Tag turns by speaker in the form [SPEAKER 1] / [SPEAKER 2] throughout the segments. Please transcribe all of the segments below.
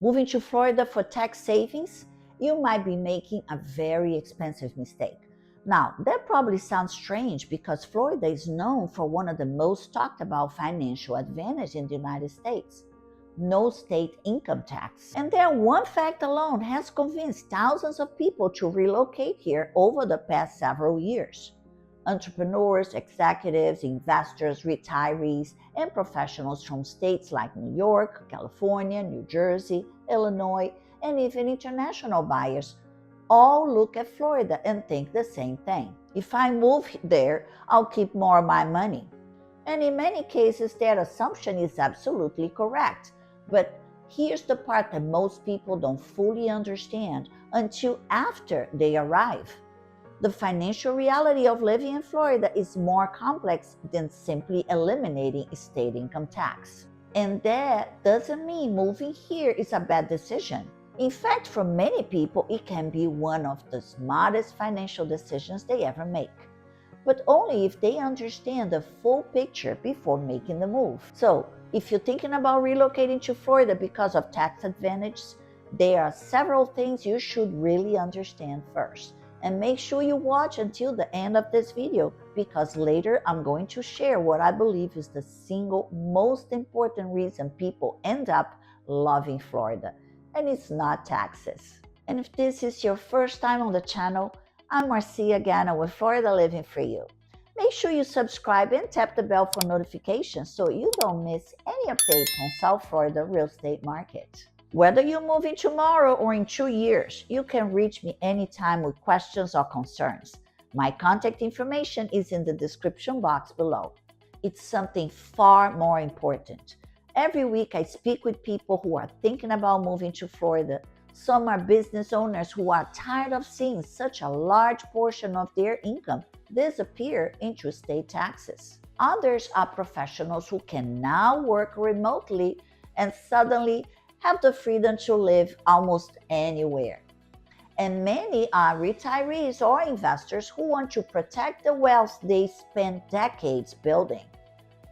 [SPEAKER 1] Moving to Florida for tax savings, you might be making a very expensive mistake. Now, that probably sounds strange because Florida is known for one of the most talked about financial advantages in the United States: no state income tax. And that one fact alone has convinced thousands of people to relocate here over the past several years. Entrepreneurs, executives, investors, retirees, and professionals from states like New York, California, New Jersey, Illinois, and even international buyers all look at Florida and think the same thing. If I move there, I'll keep more of my money. And in many cases, that assumption is absolutely correct. But here's the part that most people don't fully understand until after they arrive. The financial reality of living in Florida is more complex than simply eliminating state income tax. And that doesn't mean moving here is a bad decision. In fact, for many people, it can be one of the smartest financial decisions they ever make, but only if they understand the full picture before making the move. So, if you're thinking about relocating to Florida because of tax advantages, there are several things you should really understand first. And make sure you watch until the end of this video, because later I'm going to share what I believe is the single most important reason people end up loving Florida, and it's not taxes. And if this is your first time on the channel, I'm Marcia Gana with Florida Living for You. Make sure you subscribe and tap the bell for notifications so you don't miss any updates on South Florida real estate market. Whether you're moving tomorrow or in 2 years, you can reach me anytime with questions or concerns. My contact information is in the description box below. It's something far more important. Every week I speak with people who are thinking about moving to Florida. Some are business owners who are tired of seeing such a large portion of their income disappear into state taxes. Others are professionals who can now work remotely and suddenly have the freedom to live almost anywhere. And many are retirees or investors who want to protect the wealth they spent decades building.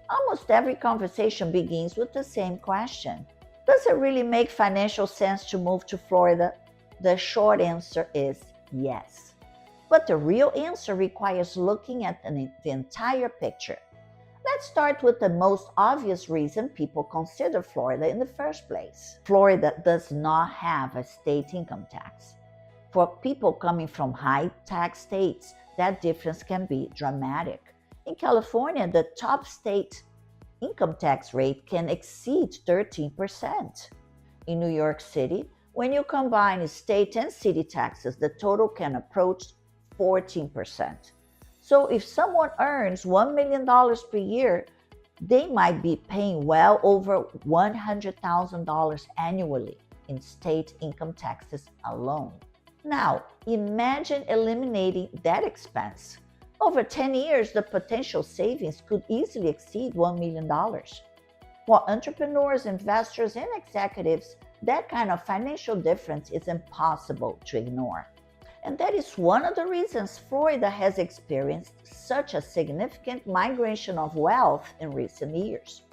[SPEAKER 1] Almost every conversation begins with the same question: does it really make financial sense to move to Florida? The short answer is yes. But the real answer requires looking at the entire picture. Let's start with the most obvious reason people consider Florida in the first place. Florida does not have a state income tax. For people coming from high tax states, that difference can be dramatic. In California, the top state income tax rate can exceed 13%. In New York City, when you combine state and city taxes, the total can approach 14%. So if someone earns $1 million per year, they might be paying well over $100,000 annually in state income taxes alone. Now, imagine eliminating that expense. Over 10 years, the potential savings could easily exceed $1 million. For entrepreneurs, investors, and executives, that kind of financial difference is impossible to ignore. And that is one of the reasons Florida has experienced such a significant migration of wealth in recent years.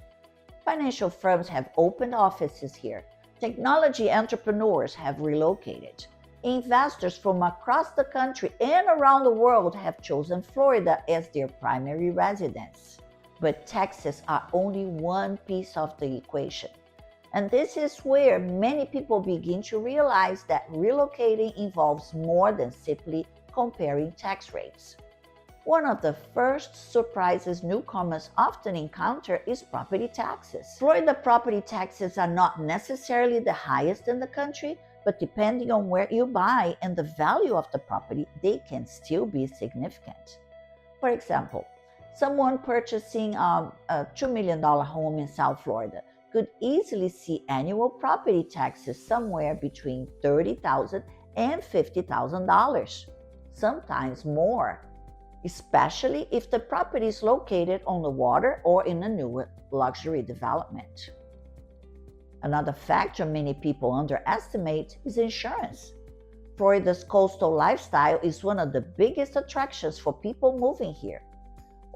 [SPEAKER 1] Financial firms have opened offices here. Technology entrepreneurs have relocated. Investors from across the country and around the world have chosen Florida as their primary residence. But taxes are only one piece of the equation. And this is where many people begin to realize that relocating involves more than simply comparing tax rates. One of the first surprises newcomers often encounter is property taxes. Florida property taxes are not necessarily the highest in the country, but depending on where you buy and the value of the property, they can still be significant. For example, someone purchasing a $2 million home in South Florida could easily see annual property taxes somewhere between $30,000 and $50,000, sometimes more, especially if the property is located on the water or in a new luxury development. Another factor many people underestimate is insurance. Florida's coastal lifestyle is one of the biggest attractions for people moving here.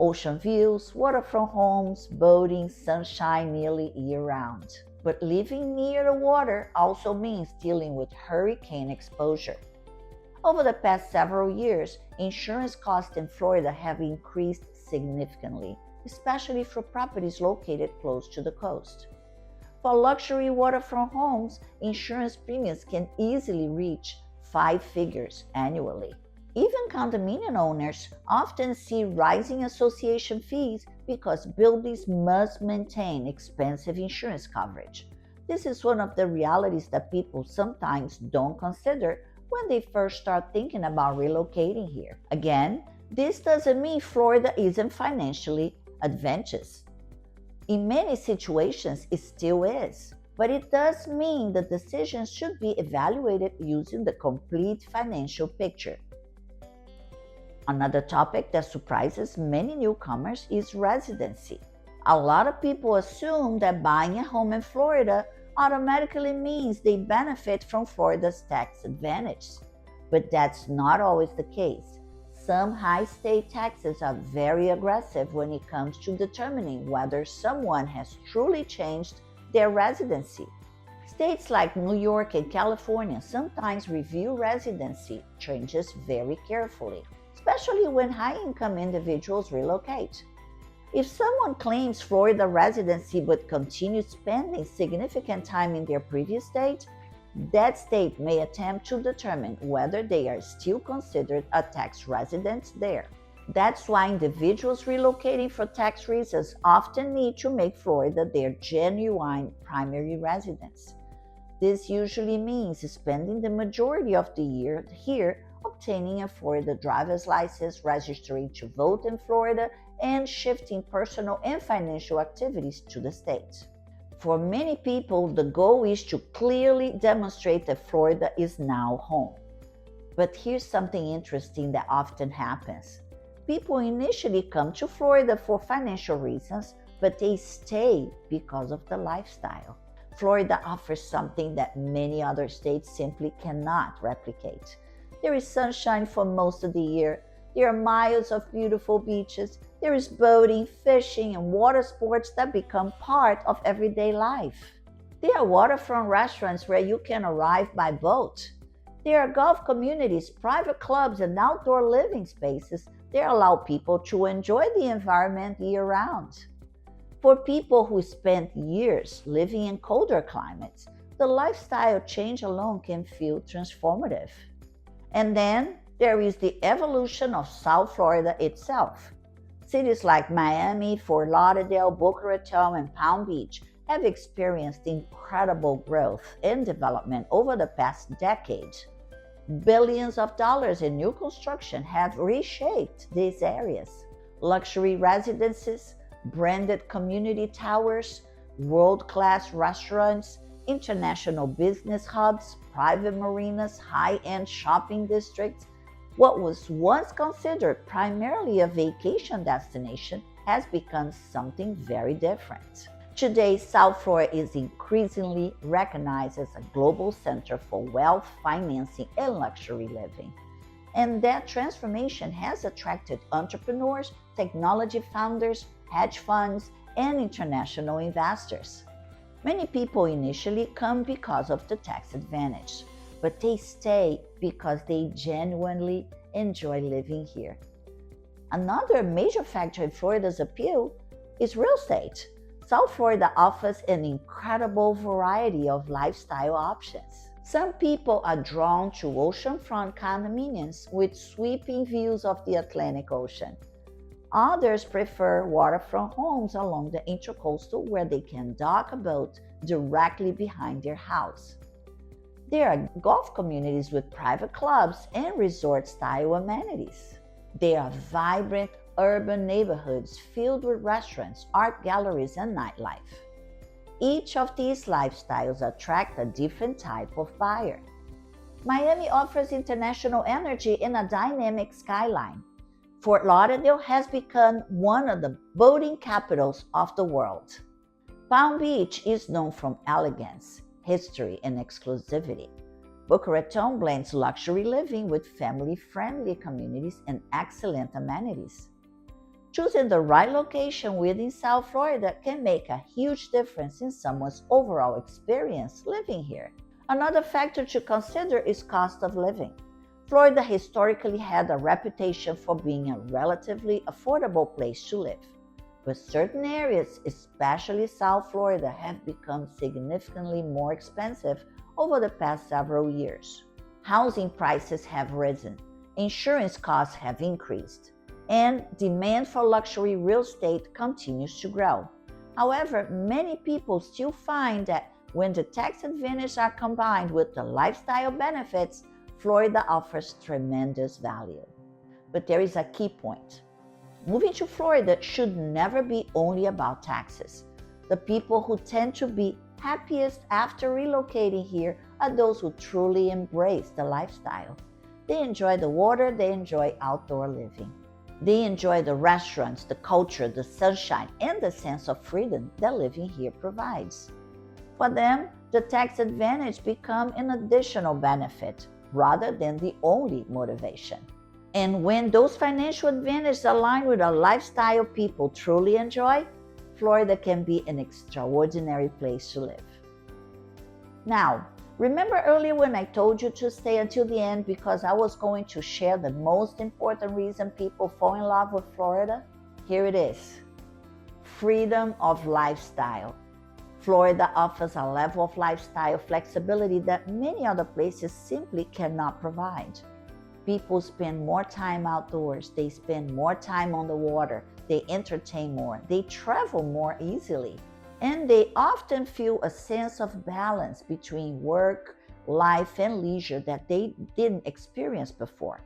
[SPEAKER 1] Ocean views, waterfront homes, boating, sunshine nearly year-round. but living near the water also means dealing with hurricane exposure. Over the past several years, insurance costs in Florida have increased significantly, especially for properties located close to the coast. For luxury waterfront homes, insurance premiums can easily reach 5 figures annually. Even condominium owners often see rising association fees because buildings must maintain expensive insurance coverage. This is one of the realities that people sometimes don't consider when they first start thinking about relocating here. Again, this doesn't mean Florida isn't financially advantageous. In many situations, it still is, but it does mean the decisions should be evaluated using the complete financial picture. Another topic that surprises many newcomers is residency. A lot of people assume that buying a home in Florida automatically means they benefit from Florida's tax advantage, but that's not always the case. Some high state taxes are very aggressive when it comes to determining whether someone has truly changed their residency. States like New York and California sometimes review residency changes very carefully, especially when high-income individuals relocate. If someone claims Florida residency but continues spending significant time in their previous state, that state may attempt to determine whether they are still considered a tax resident there. That's why individuals relocating for tax reasons often need to make Florida their genuine primary residence. This usually means spending the majority of the year here, obtaining a Florida driver's license, registering to vote in Florida, and shifting personal and financial activities to the state. For many people, the goal is to clearly demonstrate that Florida is now home. But here's something interesting that often happens. People initially come to Florida for financial reasons, but they stay because of the lifestyle. Florida offers something that many other states simply cannot replicate. There is sunshine for most of the year. There are miles of beautiful beaches. There is boating, fishing, and water sports that become part of everyday life. There are waterfront restaurants where you can arrive by boat. There are golf communities, private clubs, and outdoor living spaces that allow people to enjoy the environment year-round. For people who spent years living in colder climates, the lifestyle change alone can feel transformative. And then there is the evolution of South Florida itself. Cities like Miami, Fort Lauderdale, Boca Raton, and Palm Beach have experienced incredible growth and development over the past decade. Billions of dollars in new construction have reshaped these areas. Luxury residences, branded community towers, world-class restaurants, international business hubs, private marinas, high-end shopping districts. What was once considered primarily a vacation destination has become something very different. Today, South Florida is increasingly recognized as a global center for wealth, financing, and luxury living. And that transformation has attracted entrepreneurs, technology founders, hedge funds, and international investors. Many people initially come because of the tax advantage, but they stay because they genuinely enjoy living here. Another major factor in Florida's appeal is real estate. South Florida offers an incredible variety of lifestyle options. Some people are drawn to oceanfront condominiums with sweeping views of the Atlantic Ocean. Others prefer waterfront homes along the Intracoastal where they can dock a boat directly behind their house. There are golf communities with private clubs and resort-style amenities. There are vibrant urban neighborhoods filled with restaurants, art galleries, and nightlife. Each of these lifestyles attract a different type of buyer. Miami offers international energy and a dynamic skyline. Fort Lauderdale has become one of the boating capitals of the world. Palm Beach is known for elegance, history, and exclusivity. Boca Raton blends luxury living with family-friendly communities and excellent amenities. Choosing the right location within South Florida can make a huge difference in someone's overall experience living here. Another factor to consider is cost of living. Florida historically had a reputation for being a relatively affordable place to live, but certain areas, especially South Florida, have become significantly more expensive over the past several years. Housing prices have risen, insurance costs have increased, and demand for luxury real estate continues to grow. However, many people still find that when the tax advantages are combined with the lifestyle benefits, Florida offers tremendous value. But there is a key point. Moving to Florida should never be only about taxes. The people who tend to be happiest after relocating here are those who truly embrace the lifestyle. They enjoy the water, they enjoy outdoor living. They enjoy the restaurants, the culture, the sunshine, and the sense of freedom that living here provides. For them, the tax advantage becomes an additional benefit rather than the only motivation. And when those financial advantages align with a lifestyle people truly enjoy, Florida can be an extraordinary place to live. Now, remember earlier when I told you to stay until the end because I was going to share the most important reason people fall in love with Florida? Here it is. Freedom of lifestyle. Florida offers a level of lifestyle flexibility that many other places simply cannot provide. People spend more time outdoors, they spend more time on the water, they entertain more, they travel more easily, and they often feel a sense of balance between work, life, and leisure that they didn't experience before.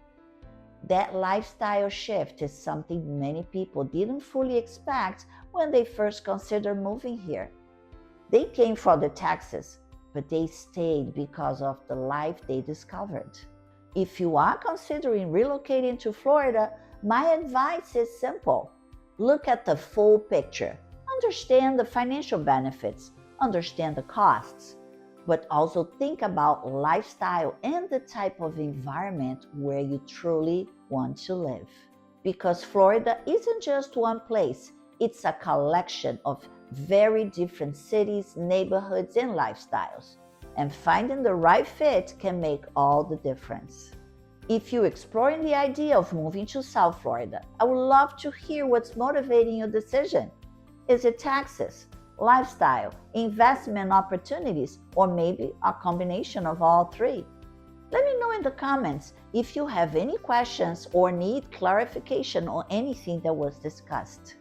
[SPEAKER 1] That lifestyle shift is something many people didn't fully expect when they first considered moving here. They came for the taxes, but they stayed because of the life they discovered. If you are considering relocating to Florida, my advice is simple. Look at the full picture. Understand the financial benefits, understand the costs, but also think about lifestyle and the type of environment where you truly want to live. Because Florida isn't just one place, it's a collection of very different cities, neighborhoods, and lifestyles. And finding the right fit can make all the difference. If you're exploring the idea of moving to South Florida, I would love to hear what's motivating your decision. Is it taxes, lifestyle, investment opportunities, or maybe a combination of all three? Let me know in the comments if you have any questions or need clarification on anything that was discussed.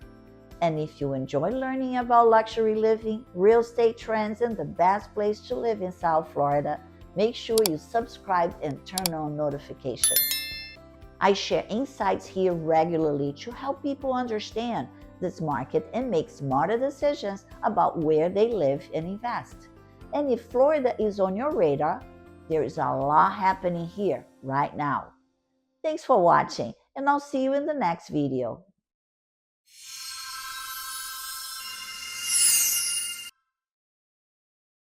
[SPEAKER 1] And if you enjoy learning about luxury living, real estate trends, and the best place to live in South Florida, make sure you subscribe and turn on notifications. I share insights here regularly to help people understand this market and make smarter decisions about where they live and invest. And if Florida is on your radar, there is a lot happening here right now. Thanks for watching, and I'll see you in the next video.